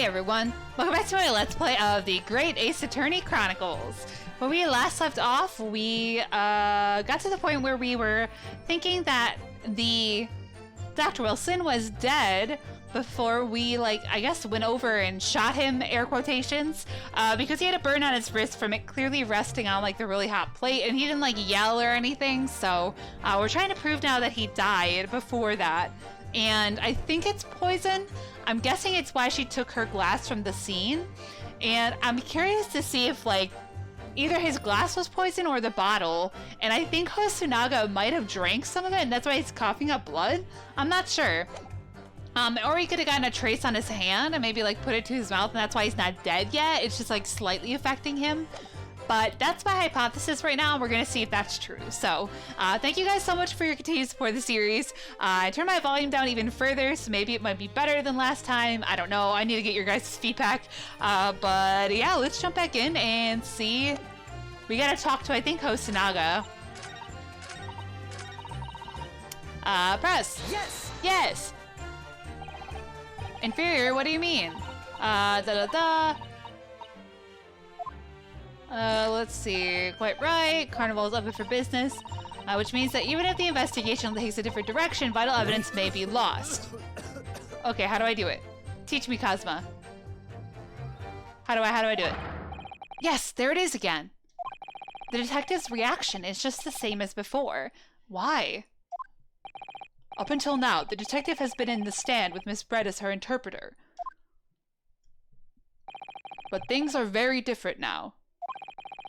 everyone, welcome back to my Let's Play of the Great Ace Attorney Chronicles. When we last left off, we got to the point where we were thinking that the Dr. Wilson was dead before we, I guess went over and shot him, air quotations, because he had a burn on his wrist from it clearly resting on, the really hot plate, and he didn't, yell or anything, so we're trying to prove now that he died before that. And I think it's poison. I'm guessing it's why she took her glass from the scene. And I'm curious to see if, either his glass was poison or the bottle. And I think Hosonaga might have drank some of it, and that's why he's coughing up blood. I'm not sure. Or he could have gotten a trace on his hand and maybe, put it to his mouth, and that's why he's not dead yet. It's just, slightly affecting him. But that's my hypothesis right now, and we're going to see if that's true. So, thank you guys so much for your continued support of the series. I turned my volume down even further, so maybe it might be better than last time. I don't know. I need to get your guys' feedback. But yeah, let's jump back in and see. We got to talk to, I think, Hosonaga. Press. Yes! Yes! Inferior, what do you mean? Let's see. Quite right. Carnival is open for business, which means that even if the investigation takes a different direction, vital evidence may be lost. Okay, how do I do it? Teach me, Cosma. How do I do it? Yes, there it is again. The detective's reaction is just the same as before. Why? Up until now, the detective has been in the stand with Miss Brett as her interpreter. But things are very different now.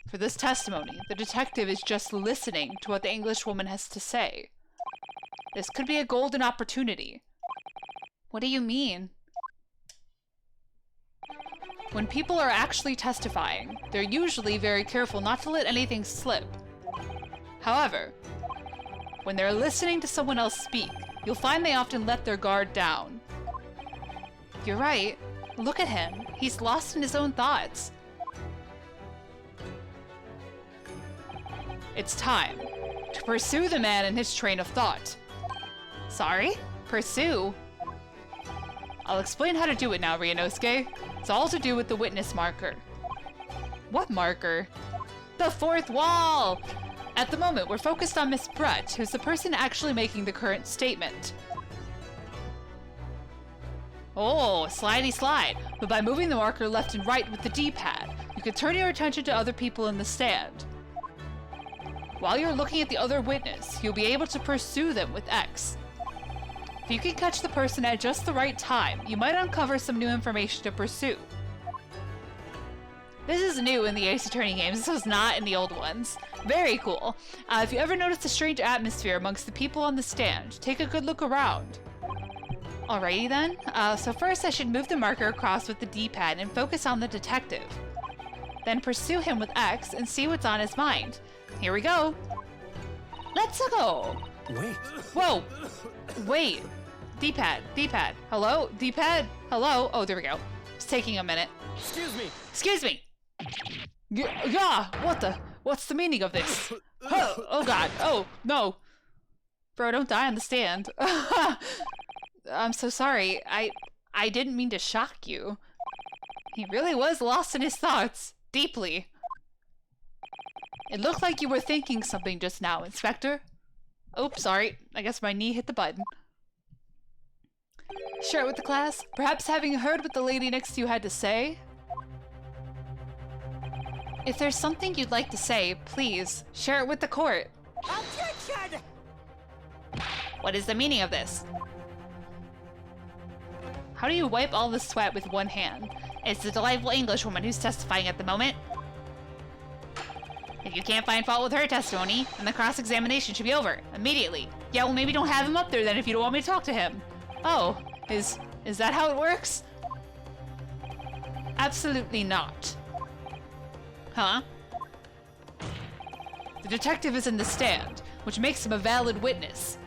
For this testimony, the detective is just listening to what the Englishwoman has to say. This could be a golden opportunity. What do you mean? When people are actually testifying, they're usually very careful not to let anything slip. However, when they're listening to someone else speak, you'll find they often let their guard down. You're right. Look at him. He's lost in his own thoughts. It's time to pursue the man in his train of thought. Sorry? Pursue? I'll explain how to do it now, Ryunosuke. It's all to do with the witness marker. What marker? The fourth wall! At the moment, we're focused on Miss Brett, who's the person actually making the current statement. Oh, slidey slide. But by moving the marker left and right with the D-pad, you can turn your attention to other people in the stand. While you're looking at the other witness, you'll be able to pursue them with X. If you can catch the person at just the right time, you might uncover some new information to pursue. This is new in the Ace Attorney games. This was not in the old ones. Very cool. If you ever notice a strange atmosphere amongst the people on the stand, take a good look around. Alrighty then. So first I should move the marker across with the D-pad and focus on the detective. Then pursue him with X and see what's on his mind. Here we go. Let's go. Wait. Whoa. Wait. D-pad. D-pad. Hello? D-pad? Hello? Oh, there we go. It's taking a minute. Excuse me. Excuse me. Yeah. What's the meaning of this? Oh God. Oh, no. Bro, don't die on the stand. I'm so sorry. I didn't mean to shock you. He really was lost in his thoughts. Deeply. It looked like you were thinking something just now, Inspector. Oops, sorry. I guess my knee hit the button. Share it with the class. Perhaps having heard what the lady next to you had to say? If there's something you'd like to say, please, share it with the court. Objection! What is the meaning of this? How do you wipe all the sweat with one hand? It's the delightful Englishwoman who's testifying at the moment. If you can't find fault with her testimony, then the cross-examination should be over, immediately. Yeah, well maybe don't have him up there then if you don't want me to talk to him. Oh, is that how it works? Absolutely not. Huh? The detective is in the stand, which makes him a valid witness.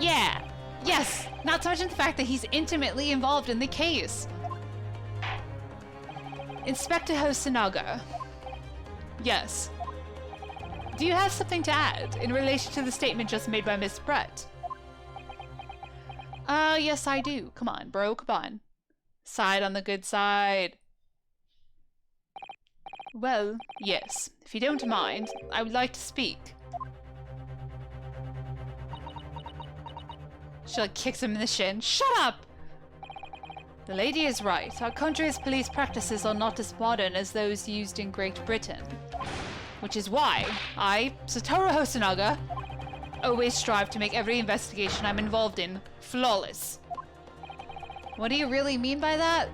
Yeah! Yes! Not to mention the fact that he's intimately involved in the case. Inspector Hosonaga. Yes. Do you have something to add in relation to the statement just made by Miss Brett? Yes I do. Come on, bro, come on. Side on the good side. Well, yes. If you don't mind, I would like to speak. She like kicks him in the shin. Shut up! The lady is right. Our country's police practices are not as modern as those used in Great Britain. Which is why I, Satoru Hosonaga, always strive to make every investigation I'm involved in flawless. What do you really mean by that?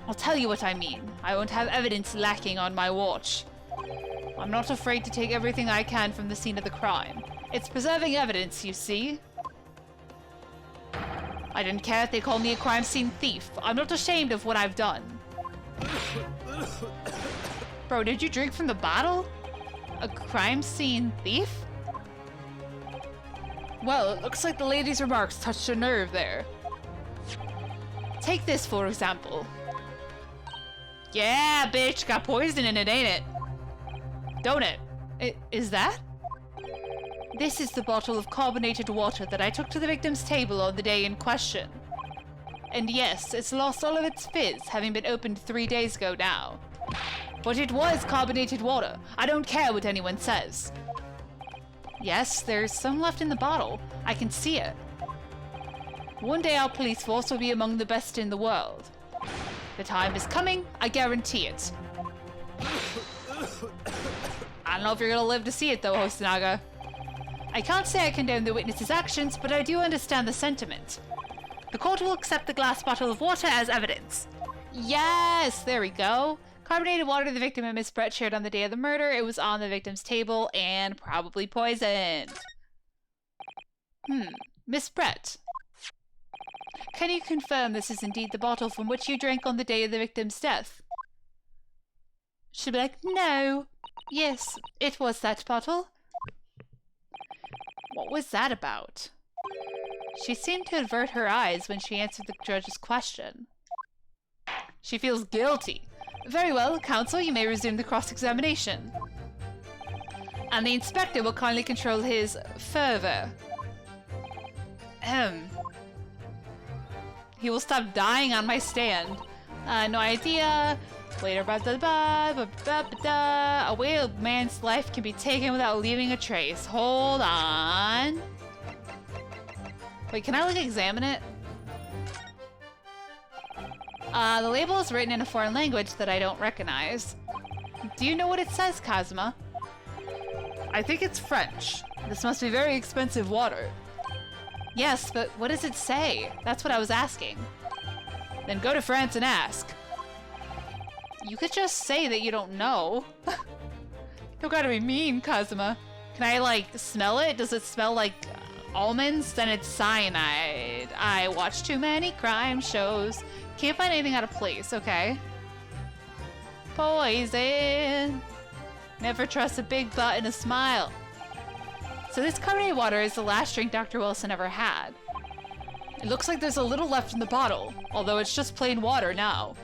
I'll tell you what I mean. I won't have evidence lacking on my watch. I'm not afraid to take everything I can from the scene of the crime. It's preserving evidence, you see. I don't care if they call me a crime scene thief. I'm not ashamed of what I've done. Bro, did you drink from the bottle? A crime scene thief? Well, it looks like the lady's remarks touched a nerve there. Take this, for example. Yeah, bitch, got poison in it, ain't it? Don't it? Is that? This is the bottle of carbonated water that I took to the victim's table on the day in question. And yes, it's lost all of its fizz, having been opened 3 days ago now. But it was carbonated water. I don't care what anyone says. Yes, there's some left in the bottle. I can see it. One day our police force will be among the best in the world. The time is coming, I guarantee it. I don't know if you're gonna live to see it though, Hosonaga. I can't say I condone the witness's actions, but I do understand the sentiment. The court will accept the glass bottle of water as evidence. Yes, there we go. Carbonated water the victim and Miss Brett shared on the day of the murder. It was on the victim's table and probably poisoned. Miss Brett. Can you confirm this is indeed the bottle from which you drank on the day of the victim's death? She'd be like, no. Yes, it was that bottle. What was that about? She seemed to avert her eyes when she answered the judge's question. She feels guilty. Very well, counsel, you may resume the cross-examination. And the inspector will kindly control his fervor. He will stop dying on my stand. No idea. Later, a whale man's life can be taken without leaving a trace. Hold on. Wait, can I like examine it? The label is written in a foreign language that I don't recognize. Do you know what it says, Kazuma? I think it's French. This must be very expensive water. Yes, but what does it say? That's what I was asking. Then go to France and ask. You could just say that you don't know. Don't gotta be mean, Kazuma. Can I, like, smell it? Does it smell like almonds? Then it's cyanide. I watch too many crime shows. Can't find anything out of place, okay? Poison. Never trust a big butt and a smile. So this carbonated water is the last drink Dr. Wilson ever had. It looks like there's a little left in the bottle, although it's just plain water now.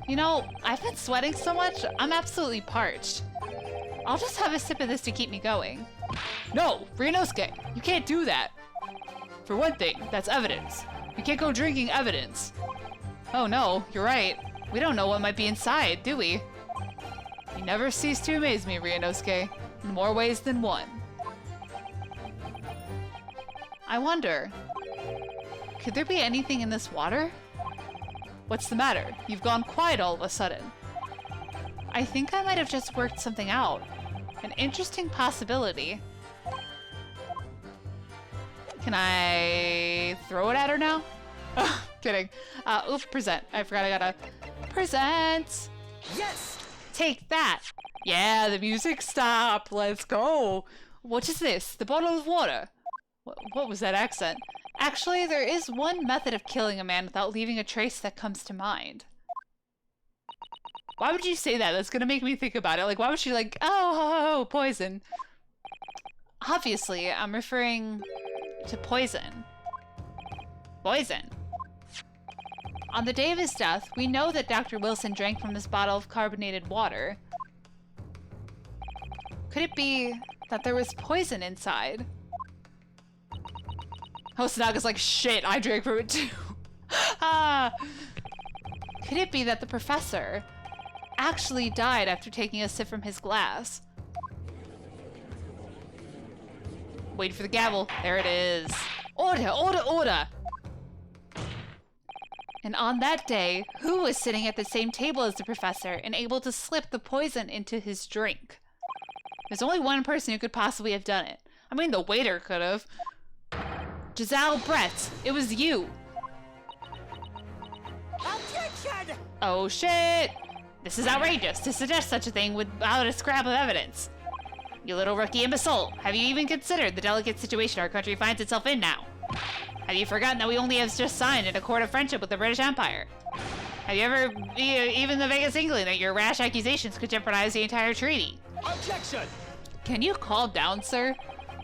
You know, I've been sweating so much, I'm absolutely parched. I'll just have a sip of this to keep me going. No, Ryunosuke, you can't do that. For one thing, that's evidence. You can't go drinking evidence. Oh no, you're right. We don't know what might be inside, do we? You never cease to amaze me, Ryunosuke, in more ways than one. I wonder, could there be anything in this water? What's the matter? You've gone quiet all of a sudden. I think I might have just worked something out. An interesting possibility. Can I throw it at her now? Kidding. Oof, present. I forgot I gotta present. Yes! Take that. Yeah, the music stopped. Let's go. What is this? The bottle of water. What was that accent? Actually, there is one method of killing a man without leaving a trace that comes to mind. Why would you say that? That's gonna make me think about it. Like, why would she like, oh, poison? Obviously, I'm referring to poison. Poison. On the day of his death, we know that Dr. Wilson drank from this bottle of carbonated water. Could it be that there was poison inside? Hosanaga's like, shit, I drank from it too. Ah. Could it be that the professor actually died after taking a sip from his glass? Wait for the gavel. There it is. Order, order, order! And on that day, who was sitting at the same table as the professor and able to slip the poison into his drink? There's only one person who could possibly have done it. I mean, the waiter could have. Giselle Brett, it was you. Objection! Oh shit! This is outrageous to suggest such a thing without a scrap of evidence. You little rookie imbecile, have you even considered the delicate situation our country finds itself in now? Have you forgotten that we only have just signed an accord of friendship with the British Empire? Have you ever even the vaguest inkling that your rash accusations could jeopardize the entire treaty? Objection! Can you calm down, sir?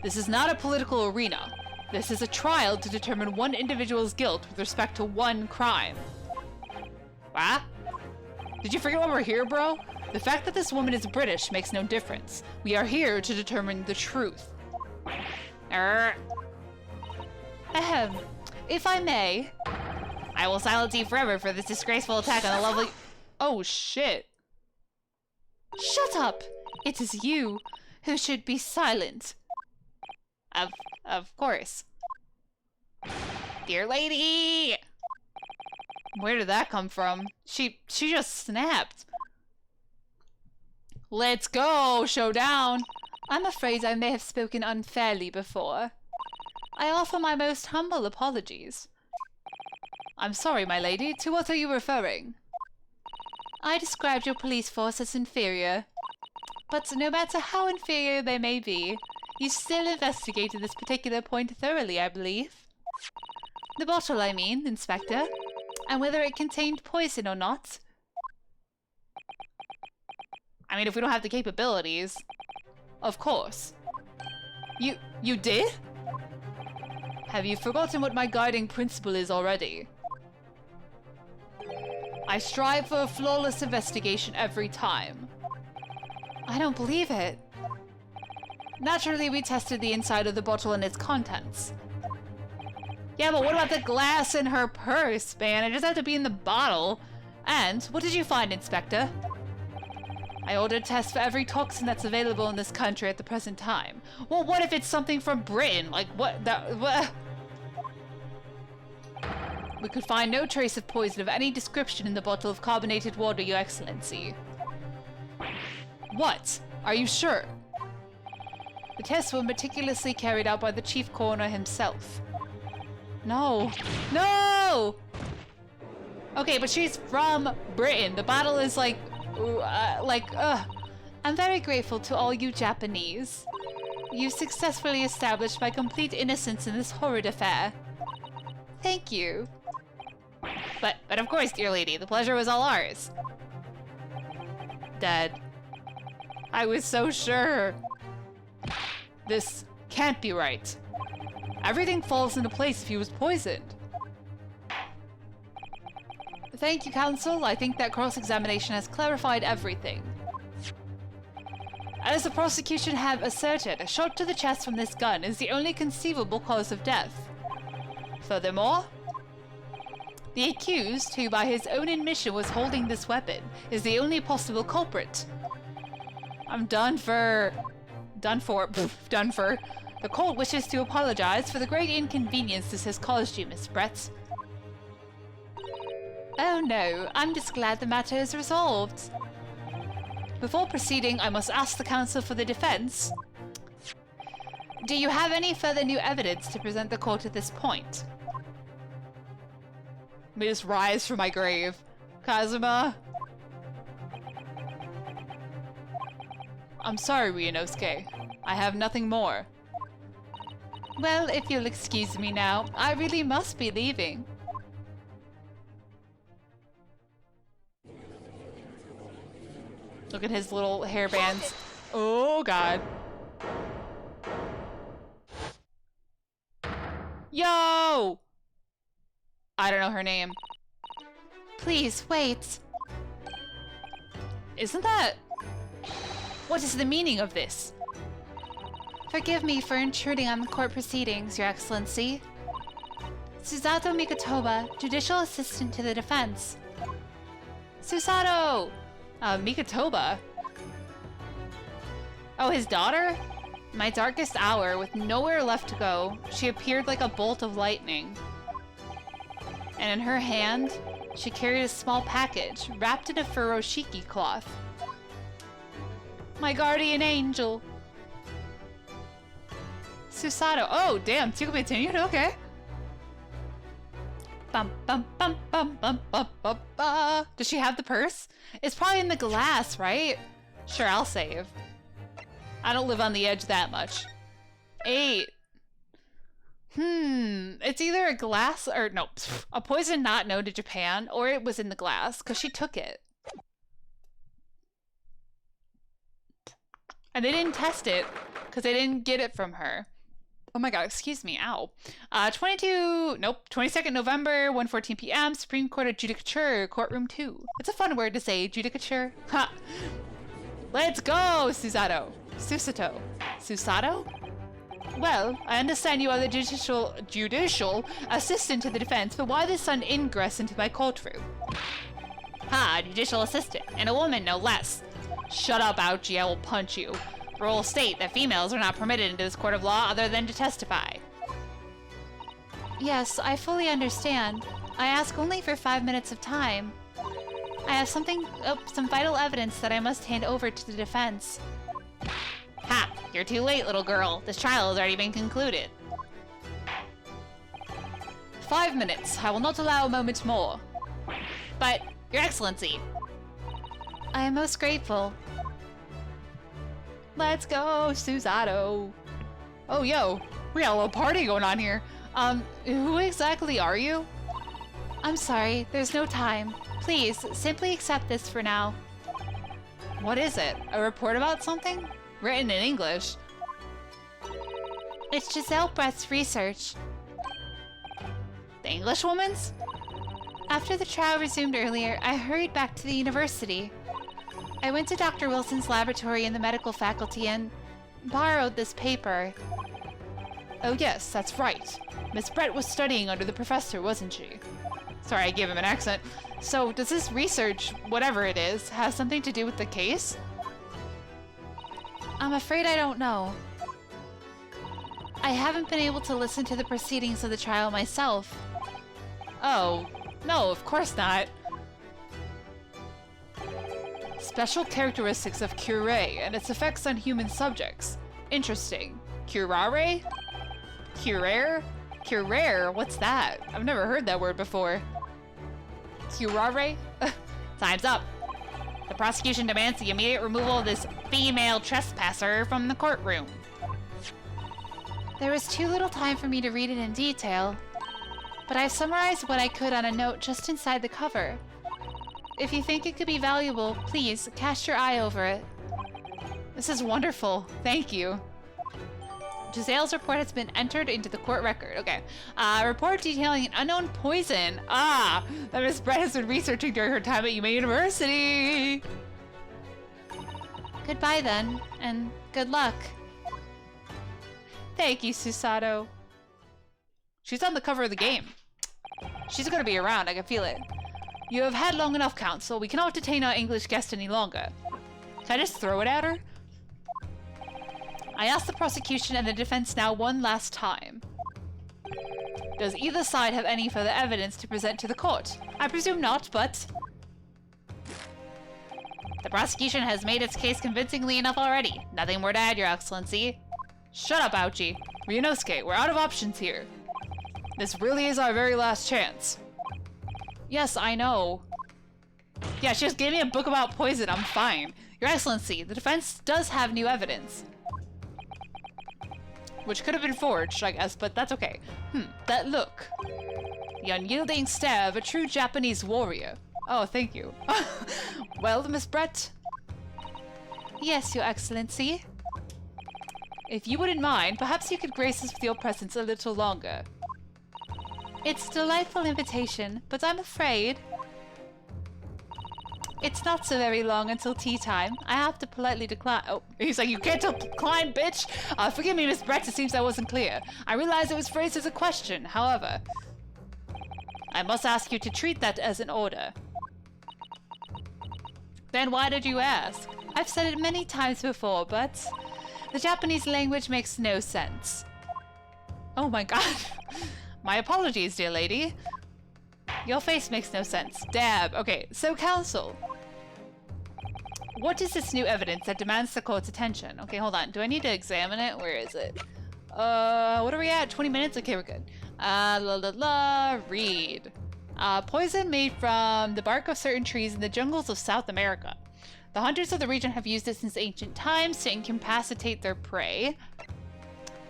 This is not a political arena. This is a trial to determine one individual's guilt with respect to one crime. What? Did you forget why we're here, bro? The fact that this woman is British makes no difference. We are here to determine the truth. Ahem. If I may, I will silence you forever for this disgraceful attack on the lovely— Oh, shit. Shut up! It is you who should be silent. Of course. Dear lady! Where did that come from? She just snapped. Let's go! Showdown! I'm afraid I may have spoken unfairly before. I offer my most humble apologies. I'm sorry, my lady. To what are you referring? I described your police force as inferior. But no matter how inferior they may be, you still investigated this particular point thoroughly, I believe. The bottle, I mean, Inspector. And whether it contained poison or not. I mean, if we don't have the capabilities. Of course. You did? Have you forgotten what my guiding principle is already? I strive for a flawless investigation every time. I don't believe it. Naturally, we tested the inside of the bottle and its contents. Yeah, but what about the glass in her purse, man? It just had to be in the bottle. And what did you find, Inspector? I ordered tests for every toxin that's available in this country at the present time. Well, what if it's something from Britain? Like, what? We could find no trace of poison of any description in the bottle of carbonated water, Your Excellency. What? Are you sure? The tests were meticulously carried out by the chief coroner himself. No. No! Okay, but she's from Britain. The bottle is like, I'm very grateful to all you Japanese. You successfully established my complete innocence in this horrid affair. Thank you. But of course, dear lady, the pleasure was all ours. Dead. I was so sure. This can't be right. Everything falls into place if he was poisoned. Thank you, Counsel. I think that cross-examination has clarified everything. As the prosecution have asserted, a shot to the chest from this gun is the only conceivable cause of death. Furthermore, the accused, who by his own admission was holding this weapon, is the only possible culprit. I'm done for. The court wishes to apologize for the great inconvenience this has caused you, Miss Brett. Oh no, I'm just glad the matter is resolved. Before proceeding, I must ask the counsel for the defense. Do you have any further new evidence to present the court at this point? Let me just rise from my grave. Kazuma? I'm sorry, Ryunosuke. I have nothing more. Well, if you'll excuse me now, I really must be leaving. Look at his little hairbands. Oh, God. Yo! I don't know her name. Please, wait. Isn't that... What is the meaning of this? Forgive me for intruding on the court proceedings, Your Excellency. Susato Mikotoba, Judicial Assistant to the Defense. Susato! Mikotoba? Oh, his daughter? My darkest hour, with nowhere left to go, she appeared like a bolt of lightning. And in her hand, she carried a small package, wrapped in a furoshiki cloth. My guardian angel. Susato. Oh, damn, to be continued? Okay. Bum, bum, bum, bum, bum, bum, bum, bum. Does she have the purse? It's probably in the glass, right? Sure, I'll save. I don't live on the edge that much. 8. It's either a glass or no, a poison not known to Japan, or it was in the glass because she took it. And they didn't test it because they didn't get it from her. Oh my god, excuse me, ow. 22nd November, 1:14 p.m., Supreme Court of Judicature, Courtroom 2. It's a fun word to say, Judicature. Ha! Let's go, Susato. Susato? Well, I understand you are the judicial assistant to the defense, but why this sudden ingress into my courtroom? Ha, judicial assistant, and a woman no less. Shut up, Ouchie, I will punch you. Rules state that females are not permitted into this court of law other than to testify. Yes, I fully understand. I ask only for 5 minutes of time. I have some vital evidence that I must hand over to the defense. Ha! You're too late, little girl. This trial has already been concluded. 5 minutes. I will not allow a moment more. But, Your Excellency. I am most grateful. Let's go, Susato. Oh, yo. We got a little party going on here. Who exactly are you? I'm sorry, there's no time. Please, simply accept this for now. What is it? A report about something? Written in English. It's Giselle Brett's research. The English woman's? After the trial resumed earlier, I hurried back to the university. I went to Dr. Wilson's laboratory in the medical faculty and borrowed this paper. Oh yes, that's right. Miss Brett was studying under the professor, wasn't she? Sorry, I gave him an accent. So, does this research, whatever it is, have something to do with the case? I'm afraid I don't know. I haven't been able to listen to the proceedings of the trial myself. Oh, no, of course not. Special characteristics of curare and its effects on human subjects. Interesting. Curare? Curare? Curare? What's that? I've never heard that word before. Curare? Time's up. The prosecution demands the immediate removal of this female trespasser from the courtroom. There was too little time for me to read it in detail, but I've summarized what I could on a note just inside the cover. If you think it could be valuable, please cast your eye over it. This is wonderful. Thank you. Giselle's report has been entered into the court record. Okay. Report detailing an unknown poison. That Miss Brett has been researching during her time at Yuma University. Goodbye then, and good luck. Thank you, Susato. She's on the cover of the game. She's gonna be around, I can feel it. You have had long enough, Counsel. We cannot detain our English guest any longer. Can I just throw it at her? I ask the prosecution and the defense now one last time. Does either side have any further evidence to present to the court? I presume not, but... The prosecution has made its case convincingly enough already. Nothing more to add, Your Excellency. Shut up, Ouchie. Ryunosuke, we're out of options here. This really is our very last chance. Yes, I know. Yeah, she just gave me a book about poison. I'm fine. Your Excellency, the defense does have new evidence. Which could have been forged, I guess, but that's okay. That look. The unyielding stare of a true Japanese warrior. Oh, thank you. Well, Miss Brett? Yes, Your Excellency. If you wouldn't mind, perhaps you could grace us with your presence a little longer. It's a delightful invitation, but I'm afraid... It's not so very long until tea time. I have to politely decline. Oh, he's like, you can't decline, bitch! Forgive me, Miss Brett, it seems I wasn't clear. I realized it was phrased as a question, however. I must ask you to treat that as an order. Then why did you ask? I've said it many times before, but the Japanese language makes no sense. Oh my god. My apologies, dear lady. Your face makes no sense. Dab. Okay, so counsel. What is this new evidence that demands the court's attention? Okay, hold on. Do I need to examine it? Where is it? What are we at? 20 minutes? Okay, we're good. Read. Poison made from the bark of certain trees in the jungles of South America. The hunters of the region have used it since ancient times to incapacitate their prey.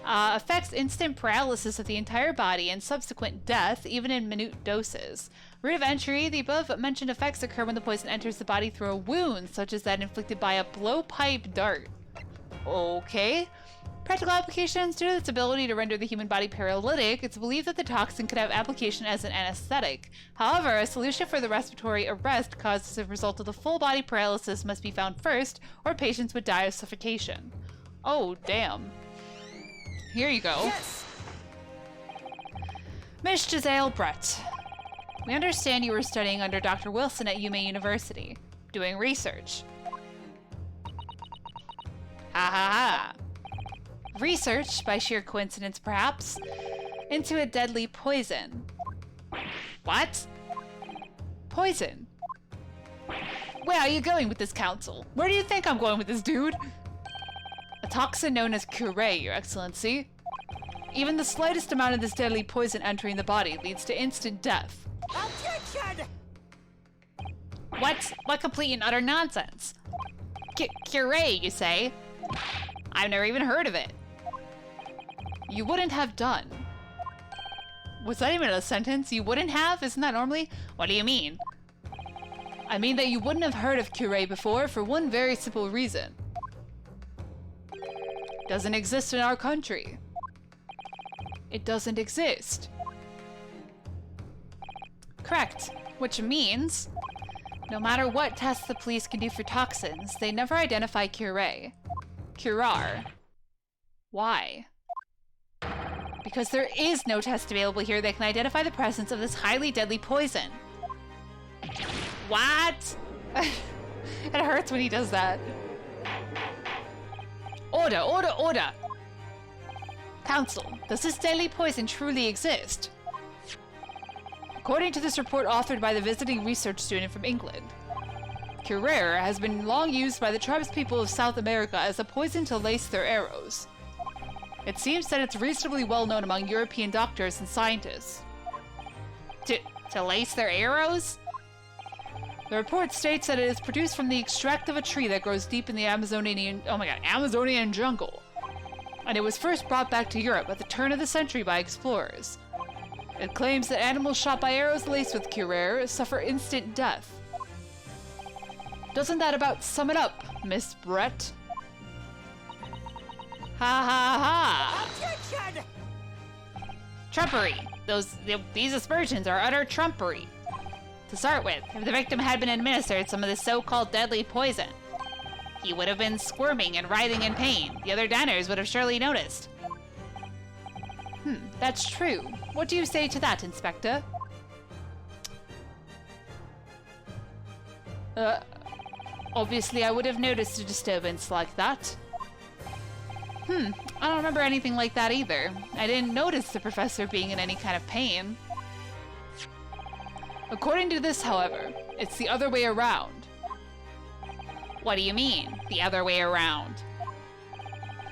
Affects instant paralysis of the entire body and subsequent death, even in minute doses. Route of entry: the above-mentioned effects occur when the poison enters the body through a wound, such as that inflicted by a blowpipe dart. Okay. Practical applications: due to its ability to render the human body paralytic, it's believed that the toxin could have application as an anesthetic. However, a solution for the respiratory arrest caused as a result of the full body paralysis must be found first, or patients would die of suffocation. Oh, damn. Here you go. Yes. Miss Giselle Brett. We understand you were studying under Dr. Wilson at UMA University, doing research. Ha ha ha. Research, by sheer coincidence perhaps, into a deadly poison. What? Poison? Where are you going with this, counsel? Where do you think I'm going with this, dude? A toxin known as curare, Your Excellency. Even the slightest amount of this deadly poison entering the body leads to instant death. Objection! What complete and utter nonsense? Curare, you say? I've never even heard of it. You wouldn't have done. Was that even a sentence? You wouldn't have? Isn't that normally? What do you mean? I mean that you wouldn't have heard of curare before for one very simple reason. Doesn't exist in our country. It doesn't exist. Correct. Which means, no matter what tests the police can do for toxins, they never identify curare. Curar. Why? Because there is no test available here that can identify the presence of this highly deadly poison. What? It hurts when he does that. Order, order, order! Counsel, does this deadly poison truly exist? According to this report authored by the visiting research student from England, curare has been long used by the tribespeople of South America as a poison to lace their arrows. It seems that it's reasonably well known among European doctors and scientists. To lace their arrows? The report states that it is produced from the extract of a tree that grows deep in the Amazonian jungle. And it was first brought back to Europe at the turn of the century by explorers. It claims that animals shot by arrows laced with curare suffer instant death. Doesn't that about sum it up, Miss Brett? Ha ha ha! Objection! Trumpery! These aspersions are utter trumpery. To start with, if the victim had been administered some of this so-called deadly poison, he would have been squirming and writhing in pain. The other diners would have surely noticed. That's true. What do you say to that, Inspector? Obviously I would have noticed a disturbance like that. I don't remember anything like that either. I didn't notice the professor being in any kind of pain. According to this, however, it's the other way around. What do you mean, the other way around?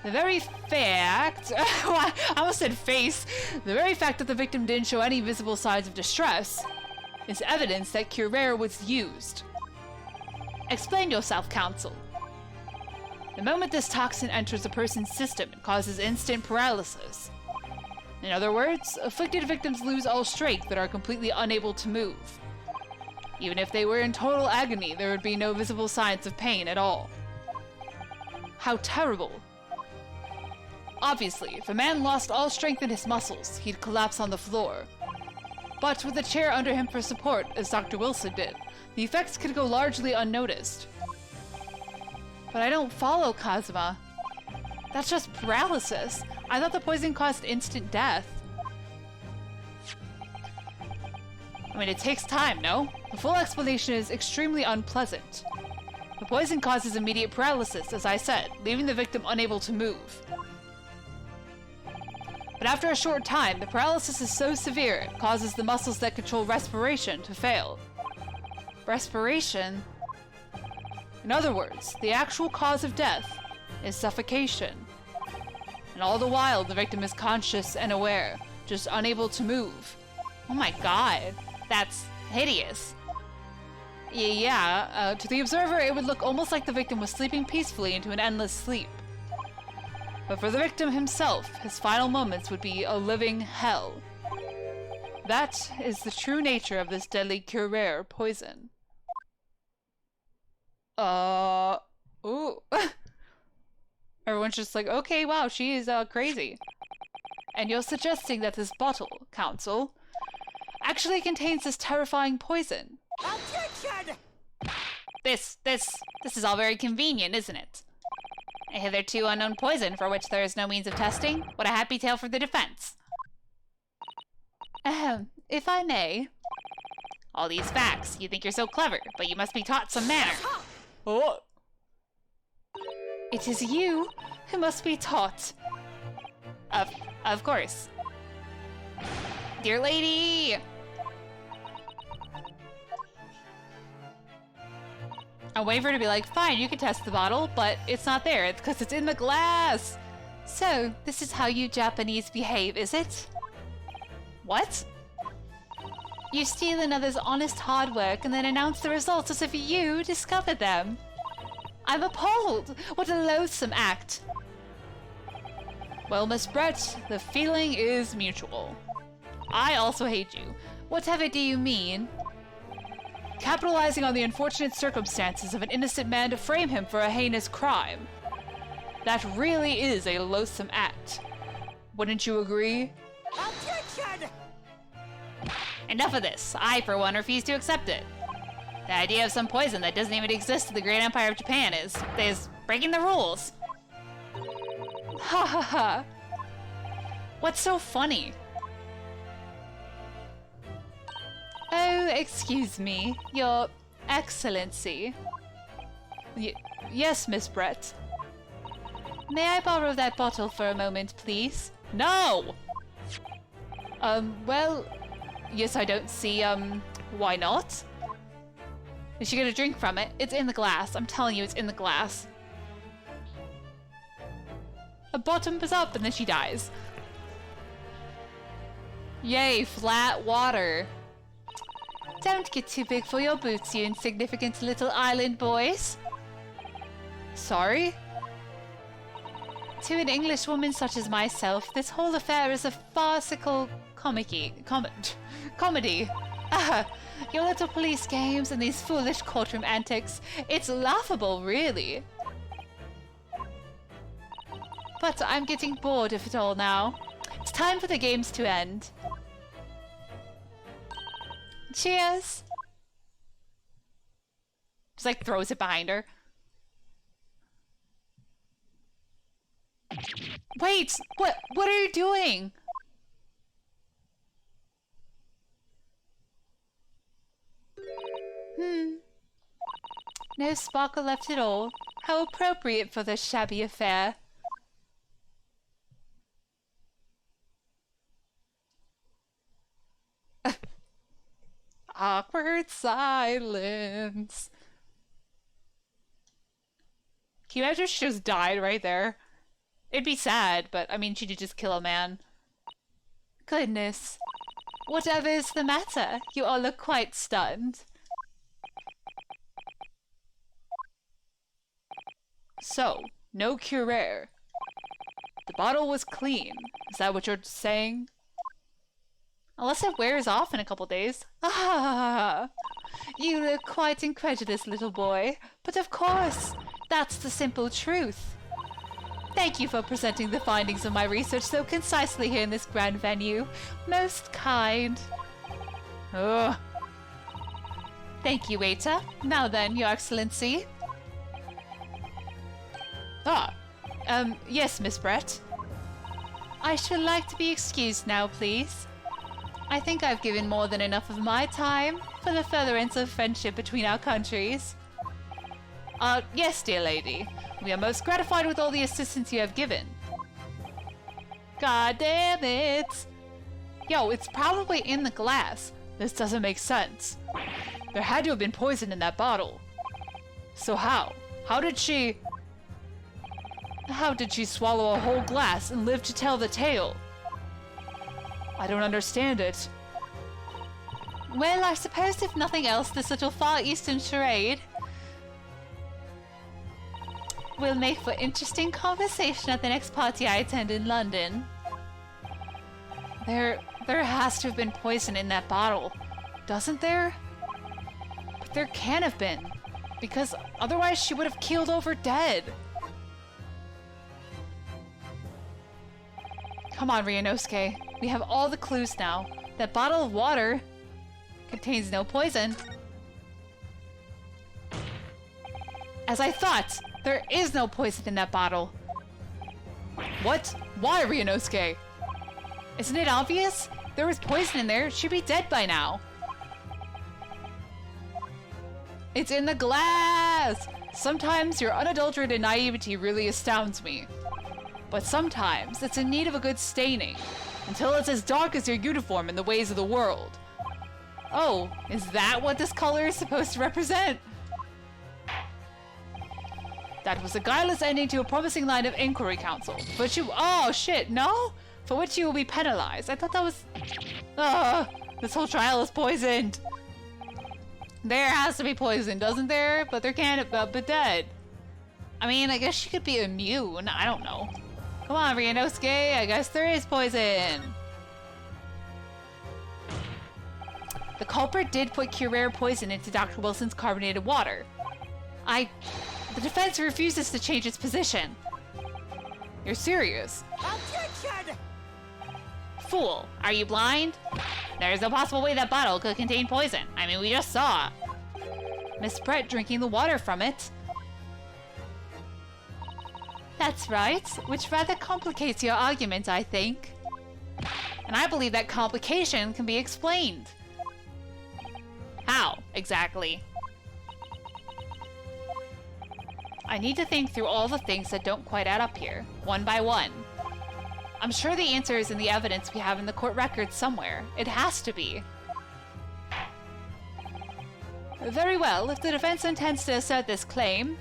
The very fact... I almost said face. The very fact that the victim didn't show any visible signs of distress is evidence that curare was used. Explain yourself, counsel. The moment this toxin enters a person's system, it causes instant paralysis. In other words, afflicted victims lose all strength and are completely unable to move. Even if they were in total agony, there would be no visible signs of pain at all. How terrible. Obviously, if a man lost all strength in his muscles, he'd collapse on the floor. But with a chair under him for support, as Dr. Wilson did, the effects could go largely unnoticed. But I don't follow, Kazuma. That's just paralysis. I thought the poison caused instant death. I mean, it takes time, no? The full explanation is extremely unpleasant. The poison causes immediate paralysis, as I said, leaving the victim unable to move. But after a short time, the paralysis is so severe it causes the muscles that control respiration to fail. Respiration? In other words, the actual cause of death is suffocation. And all the while, the victim is conscious and aware, just unable to move. Oh my god, that's hideous. Yeah, to the observer, it would look almost like the victim was sleeping peacefully into an endless sleep. But for the victim himself, his final moments would be a living hell. That is the true nature of this deadly curare poison. Ooh. Everyone's just like, okay, wow, she is, crazy. And you're suggesting that this bottle, Council, actually contains this terrifying poison. Objection! This is all very convenient, isn't it? A hitherto unknown poison for which there is no means of testing? What a happy tale for the defense. If I may. All these facts, you think you're so clever, but you must be taught some manner. Oh. It is you who must be taught. Of course. Dear lady! I'm waiting for her to be like, fine, you can test the bottle, but it's not there. It's because it's in the glass. So, this is how you Japanese behave, is it? What? You steal another's honest hard work and then announce the results as if you discovered them. I'm appalled. What a loathsome act. Well, Miss Brett, the feeling is mutual. I also hate you. Whatever do you mean? Capitalizing on the unfortunate circumstances of an innocent man to frame him for a heinous crime. That really is a loathsome act. Wouldn't you agree? Objection! Enough of this. I, for one, refuse to accept it. The idea of some poison that doesn't even exist in the great empire of Japan is breaking the rules. Ha ha ha. What's so funny? Oh, excuse me, Your Excellency. Yes, Miss Brett. May I borrow that bottle for a moment, please? No! Well, yes, I don't see, why not? Is she gonna drink from it? It's in the glass. I'm telling you, it's in the glass. The bottom is up and then she dies. Yay, flat water. Don't get too big for your boots, you insignificant little island boys. Sorry? To an English woman such as myself, this whole affair is a farcical comedy. Your little police games and these foolish courtroom antics, it's laughable, really. But I'm getting bored of it all now. It's time for the games to end. Cheers! Just like throws it behind her. Wait! What are you doing? No sparkle left at all. How appropriate for this shabby affair. Awkward silence. Can you imagine if she just died right there? It'd be sad, but I mean, she did just kill a man. Goodness. Whatever is the matter? You all look quite stunned. So, no curare. The bottle was clean. Is that what you're saying? Unless it wears off in a couple days. Ah, you look quite incredulous, little boy. But of course, that's the simple truth. Thank you for presenting the findings of my research so concisely here in this grand venue. Most kind. Ugh. Thank you, waiter. Now then, Your Excellency. Yes, Miss Brett. I should like to be excused now, please. I think I've given more than enough of my time for the furtherance of friendship between our countries. Yes, dear lady. We are most gratified with all the assistance you have given. God damn it! Yo, it's probably in the glass. This doesn't make sense. There had to have been poison in that bottle. So how? How did she swallow a whole glass and live to tell the tale? I don't understand it. Well, I suppose if nothing else, this little Far Eastern charade will make for interesting conversation at the next party I attend in London. There has to have been poison in that bottle, doesn't there? But there can have been, because otherwise she would have keeled over dead. Come on, Ryunosuke. We have all the clues now. That bottle of water contains no poison. As I thought, there is no poison in that bottle. What? Why, Ryunosuke? Isn't it obvious? There was poison in there. She'd be dead by now. It's in the glass! Sometimes your unadulterated naivety really astounds me. But sometimes it's in need of a good staining, until it's as dark as your uniform in the ways of the world. Oh, is that what this color is supposed to represent? That was a guileless ending to a promising line of inquiry, Counsel. But you— oh shit, no? For which you will be penalized. I thought that was— this whole trial is poisoned. There has to be poison, doesn't there? But there can't— but dead. I mean, I guess she could be immune. I don't know. Come on, Ryunosuke. I guess there is poison. The culprit did put Curare poison into Dr. Wilson's carbonated water. The defense refuses to change its position. You're serious? Objection! Fool, are you blind? There's no possible way that bottle could contain poison. I mean, we just saw Miss Brett drinking the water from it. That's right, which rather complicates your argument, I think. And I believe that complication can be explained. How, exactly? I need to think through all the things that don't quite add up here, one by one. I'm sure the answer is in the evidence we have in the court records somewhere. It has to be. Very well, if the defense intends to assert this claim,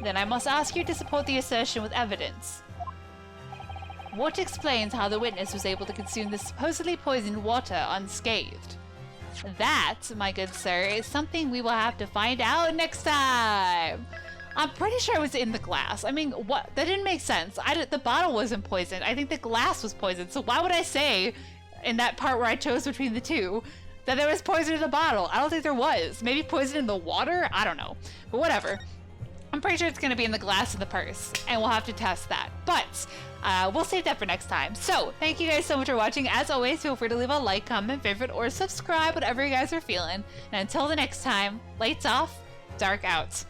then I must ask you to support the assertion with evidence. What explains how the witness was able to consume the supposedly poisoned water unscathed? That, my good sir, is something we will have to find out next time. I'm pretty sure it was in the glass. I mean, what? That didn't make sense. The bottle wasn't poisoned. I think the glass was poisoned. So why would I say, in that part where I chose between the two, that there was poison in the bottle? I don't think there was. Maybe poison in the water? I don't know. But whatever. I'm pretty sure it's going to be in the glass of the purse, and we'll have to test that. But we'll save that for next time. So thank you guys so much for watching. As always, feel free to leave a like, comment, favorite, or subscribe, whatever you guys are feeling. And until the next time, lights off, dark out.